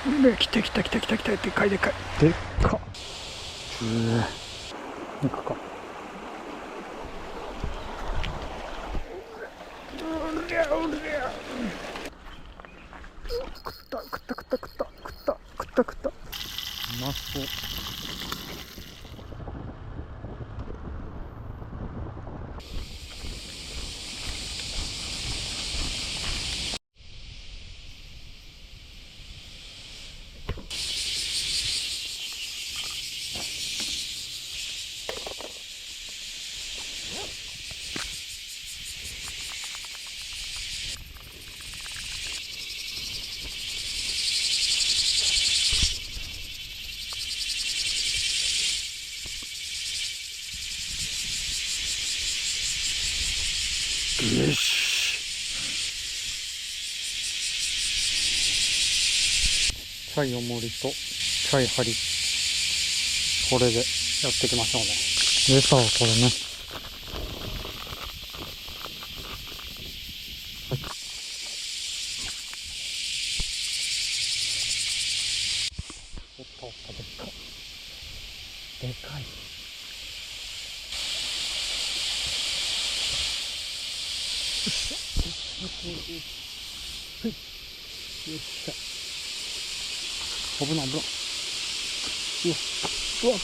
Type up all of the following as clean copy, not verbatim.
来た来た来た来た来た、でかいでかいでっか。行くか。食った食った食った食った食った食った食った。うまそう。よし。チャイおもりとチャイ針、これでやっていきましょうね。餌はこれね。はい、おったおった、でっかでかい。よっしゃ。危ない危ない。うわうわう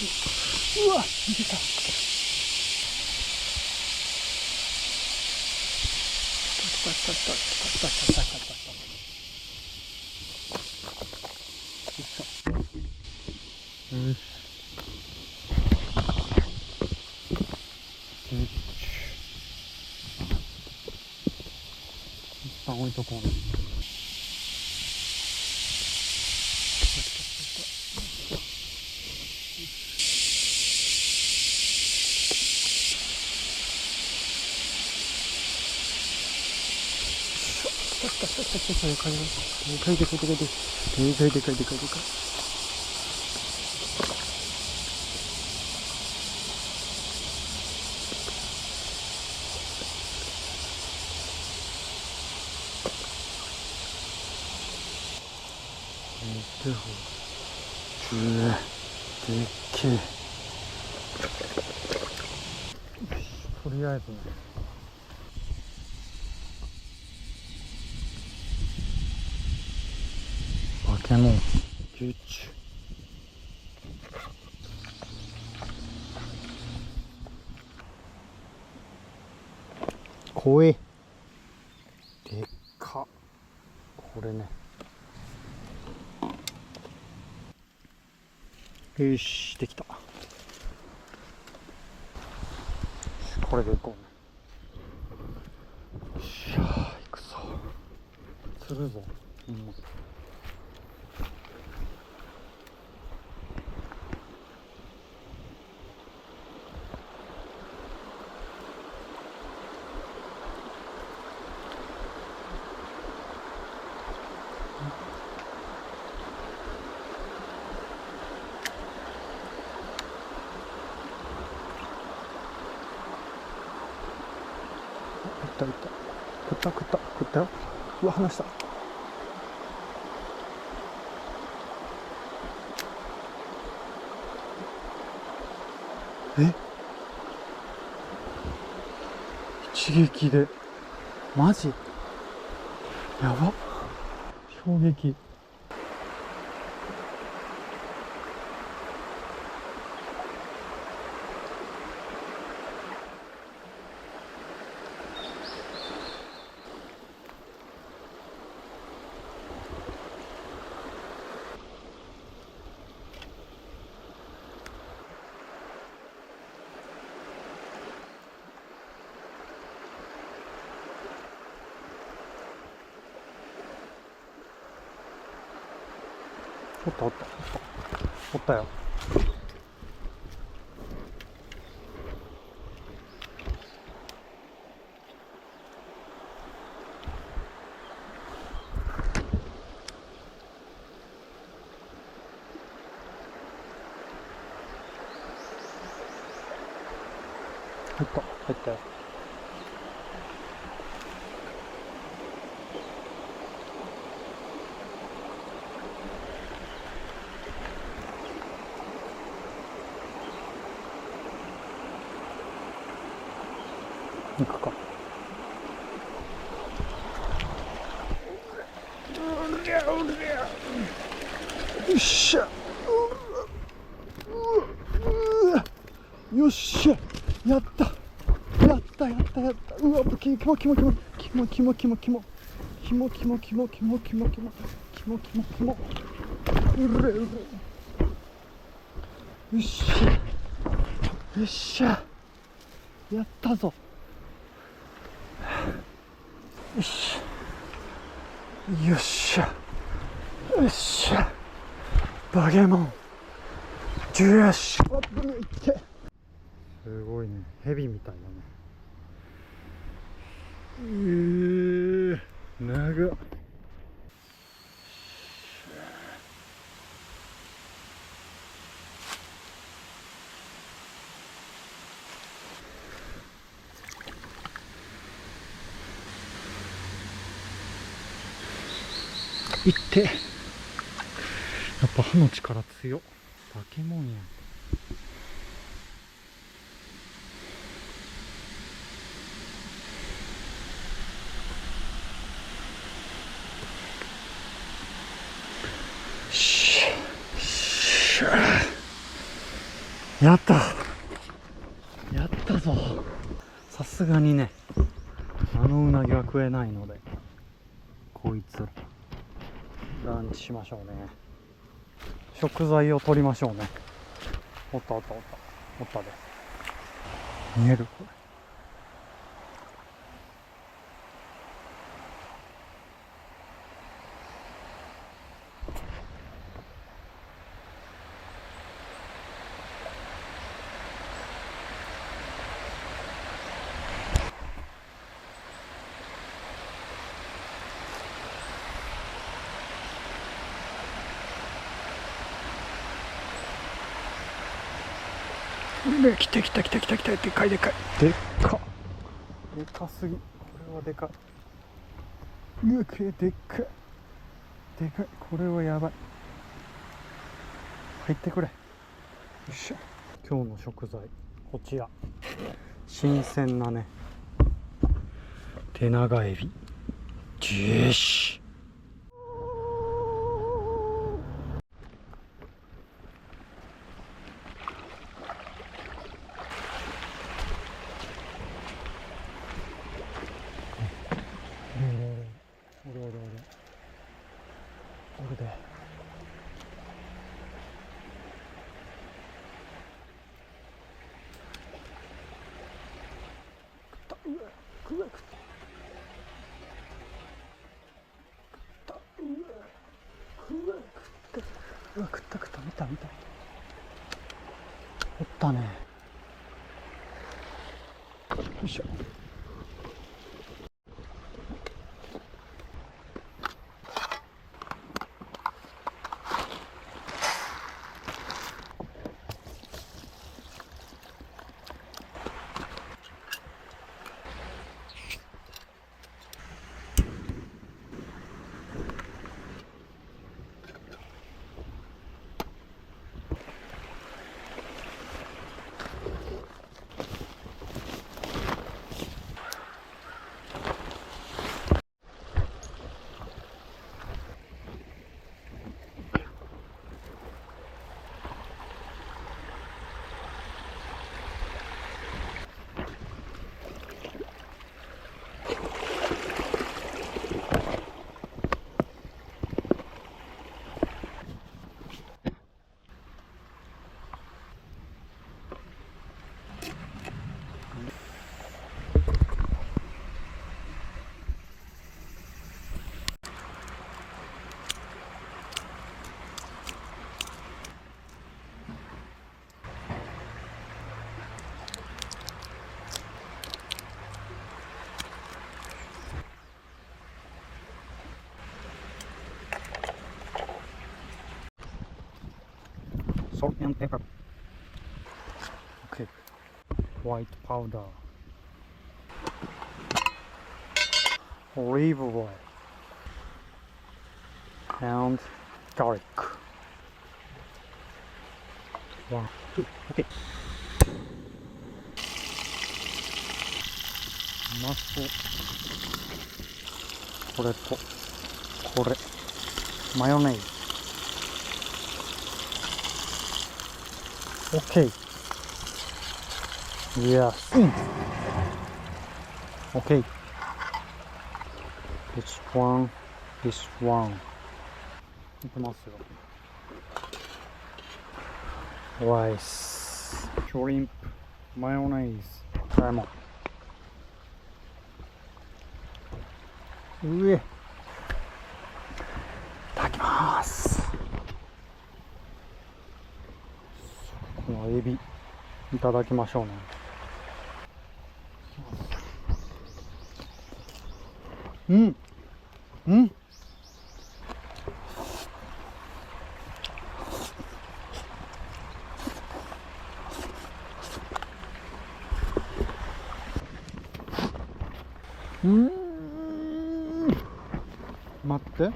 わ、逃げた。来た来た来た来た来た来た来た来た来た。よっしゃ。よし。一旦置いとこうね。でかいでかいでかいでかいでかいでかいでかいでかい。でっけえ。とりあえずね、化け物11。怖え。でっか。これね。よし、できた。これでいこうね。よっしゃー、行くぞ。釣るぞ。いったいった。食った食った食ったよ。うわ、離した。え、一撃でマジやば。衝撃。おったおったおったよ。入った入ったよ。行くか。よっしゃ、よっしゃ、やった、やったやったやった。うわ、キモキモキモキモキモキモキモキモキモキモキモキモキモキモキモキモキモキモ、うれうれ。よっしゃ、よっしゃ、やったぞ。よし、よっしゃ、よっしゃ、バケモンジュラシックに行って。すごいね、ヘビみたいだね。長っ。いって、やっぱ歯の力強っ。バケモンやん。やった、やったぞ。さすがにね、あのうなぎは食えないので、こいつランチしましょうね。食材を取りましょうね。おったおったおったおったで。見えるこれ。来た来た来た来た来た。でかいでかい。でっか。でかすぎ。これはでかい。うわ、でっかい。でかい。これはやばい。入ってくれ。よっしゃ。今日の食材、こちら。新鮮なね、手長エビ。ジェーシ。おるで。食った、見た見た。おったね。よいしょ。Salt and pepper. Okay. White powder. Olive oil. And garlic. 1, 2. Okay. うまそう。これとこれ、マヨネーズ。 OK。 いや、OK。 This one、 This one。 いきますよ。ライス、シュリンプ、マヨネーズ、レモン。いただきます。このエビいただきましょうね。うんうん。待って、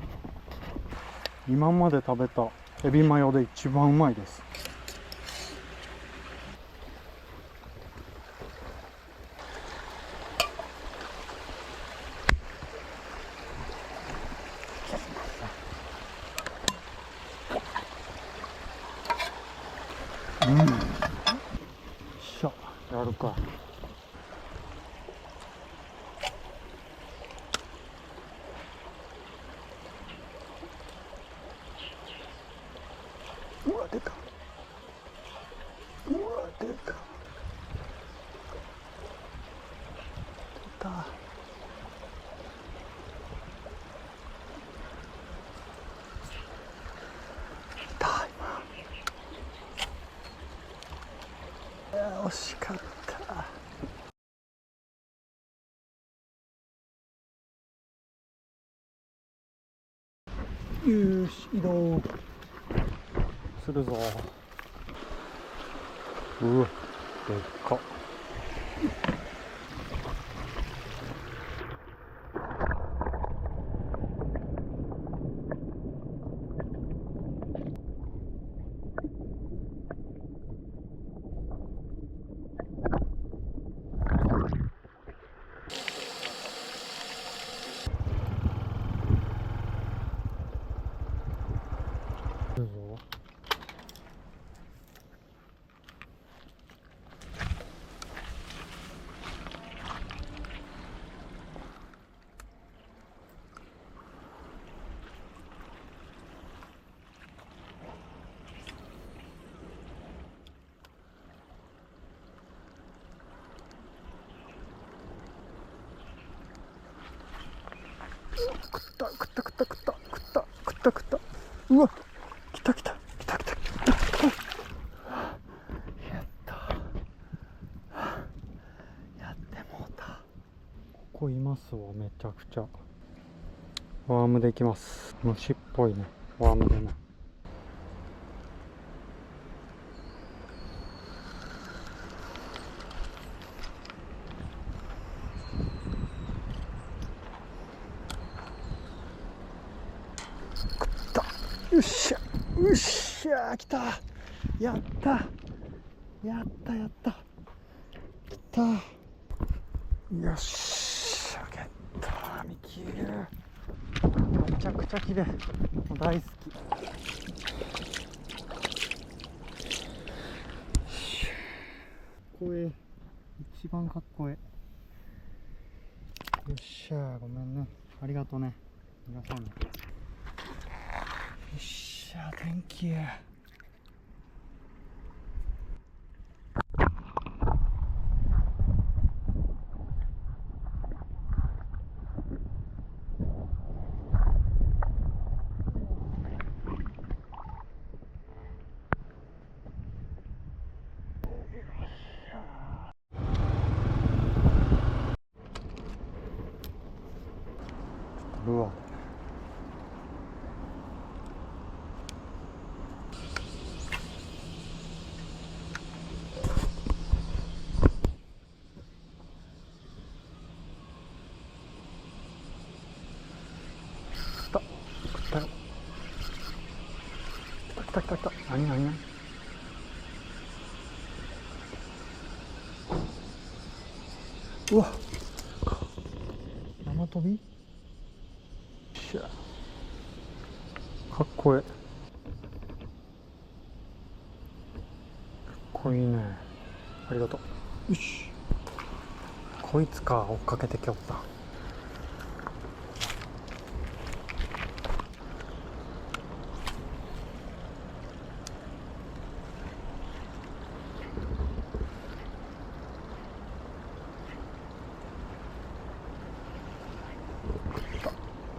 今まで食べたエビマヨで一番うまいです。しゃ、やるか。うわ、でか。うわ、でか。出た。惜しかった。よし、移動するぞ。うわ、でっか。いるぞ。食った。うわ、来た。やった。やってもうた。ここいますわ、めちゃくちゃ。ワームでいきます。虫っぽいね、ワームでね。よっしゃ、来た。やった。来た。よっしゃ、ゲット。ミキュー。めちゃくちゃ綺麗。大好き。これ一番かっこいい。よっしゃ、ごめんね。ありがとうね。皆さん。よっしゃ、Thank you。うわ。来た。何。うわ、跳びしゃ、かっこええ、かっこいいね。ありがとう。よし、こいつか、追っかけてきょった。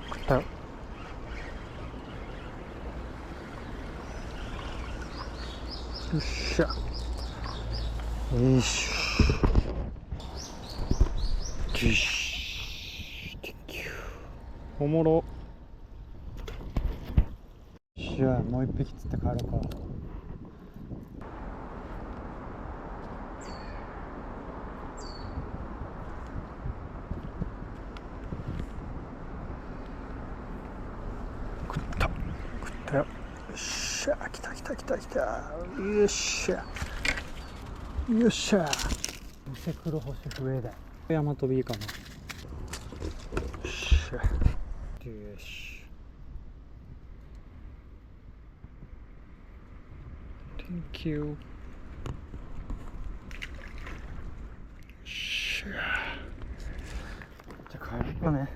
食ったよ。よっしゃ、よしよし、おもろ。しゃ、もう一匹釣って帰ろうか。食ったよ。よっしゃ、来た来た来た来た。よっしゃよっしゃ。ニセクロホシフエダイ、山飛びかな。よっしゃ、よし、 Thank you。 よっしゃ、じゃあ帰ろうかね。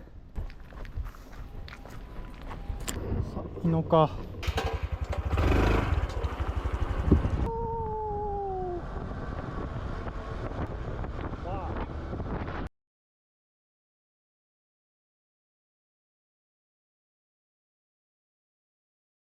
さあ、いいのか。